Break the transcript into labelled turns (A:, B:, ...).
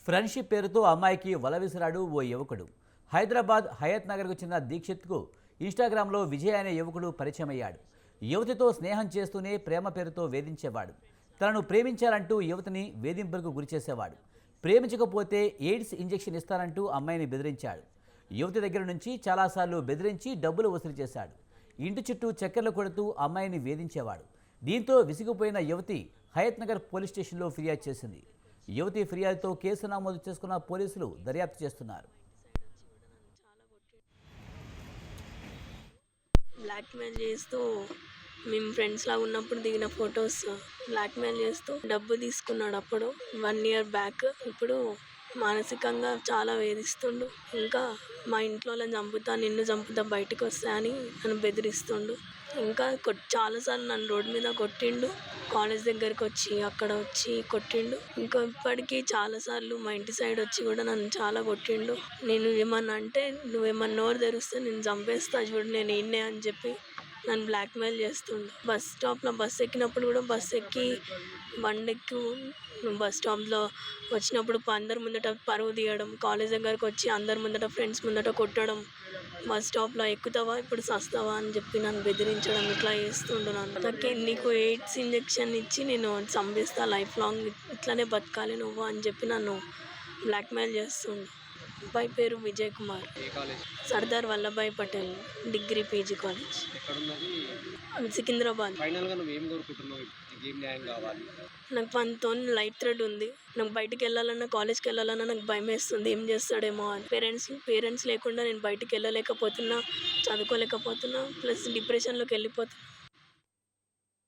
A: Friendship పేరుతో అమ్మాయికి వల విసిరాడు ఓ యువకుడు. హైదరాబాద్ హయత్ నగర్కు చెందిన దీక్షిత్కు ఇన్స్టాగ్రామ్లో విజయ్ అనే యువకుడు పరిచయమయ్యాడు. యువతితో స్నేహం చేస్తూనే ప్రేమ పేరుతో వేధించేవాడు. తనను ప్రేమించాలంటూ యువతిని వేధింపులకు గురిచేసేవాడు. ప్రేమించకపోతే ఎయిడ్స్ ఇంజెక్షన్ ఇస్తానంటూ అమ్మాయిని బెదిరించాడు. యువతి దగ్గర నుంచి చాలాసార్లు బెదిరించి డబ్బులు వసూలు చేశాడు. ఇంటి చుట్టూ చక్కర్లు కొడుతూ అమ్మాయిని వేధించేవాడు. దీంతో విసిగిపోయిన యువతి హయత్ నగర్ పోలీస్ స్టేషన్లో ఫిర్యాదు చేసింది. యువతి ఫిర్యాదుతో కేసు నమోదు చేసుకున్న పోలీసులు దర్యాప్తు చేస్తున్నారు.
B: బ్లాక్మెయిల్ చేస్తూ మేము ఫ్రెండ్స్ లాగా ఉన్నప్పుడు దిగిన ఫొటోస్ బ్లాక్మెయిల్ చేస్తూ డబ్బు తీసుకున్నాడు. అప్పుడు 1 year బ్యాక్. ఇప్పుడు మానసికంగా చాలా వేధిస్తుండు. ఇంకా మా ఇంట్లో చంపుతా, నిన్ను చంపుతా, బయటకు వస్తా అని నన్ను బెదిరిస్తుండు. ఇంకా చాలాసార్లు నన్ను రోడ్డు మీద కొట్టిండు. కాలేజ్ దగ్గరికి వచ్చి అక్కడ వచ్చి కొట్టిండు. ఇంకా ఇప్పటికీ చాలాసార్లు మా ఇంటి సైడ్ వచ్చి కూడా నన్ను చాలా కొట్టిండు. నేను ఏమన్నా అంటే నువ్వేమన్నా నోరు తెరిస్తే నేను చంపేస్తా చూడు, నేను ఈయనే అని చెప్పి నన్ను బ్లాక్మెయిల్ చేస్తుండు. బస్ స్టాప్లో బస్ ఎక్కినప్పుడు కూడా బస్ ఎక్కి బండెక్కి బస్ స్టాప్లో వచ్చినప్పుడు అందరి ముందట పరువు తీయడం, కాలేజ్ దగ్గరకు వచ్చి అందరి ముందట ఫ్రెండ్స్ ముందట కొట్టడం, బస్ స్టాప్లో ఎక్కుతావా ఇప్పుడు సస్తావా అని చెప్పి నన్ను బెదిరించడం, ఇట్లా చేస్తుండు. నన్ను నీకు ఎయిడ్స్ ఇంజెక్షన్ ఇచ్చి నేను చంపేస్తా, లైఫ్ లాంగ్ ఇట్లానే బతకాలి నువ్వు అని చెప్పి నన్ను బ్లాక్మెయిల్ చేస్తుండు. అబ్బాయి పేరు Vijay Kumar. Sardar Vallabhbhai Patel degree PG college, Secunderabad. నాకు మనతో లైఫ్ థ్రెడ్ ఉంది. నాకు బయటికి వెళ్ళాలన్నా, కాలేజ్కి వెళ్ళాలన్నా నాకు భయం వేస్తుంది, ఏం చేస్తాడేమో అని. పేరెంట్స్ లేకుండా నేను బయటికి వెళ్ళలేకపోతున్నా, చదువుకోలేకపోతున్నా, ప్లస్ డిప్రెషన్లోకి వెళ్ళిపోతున్నా.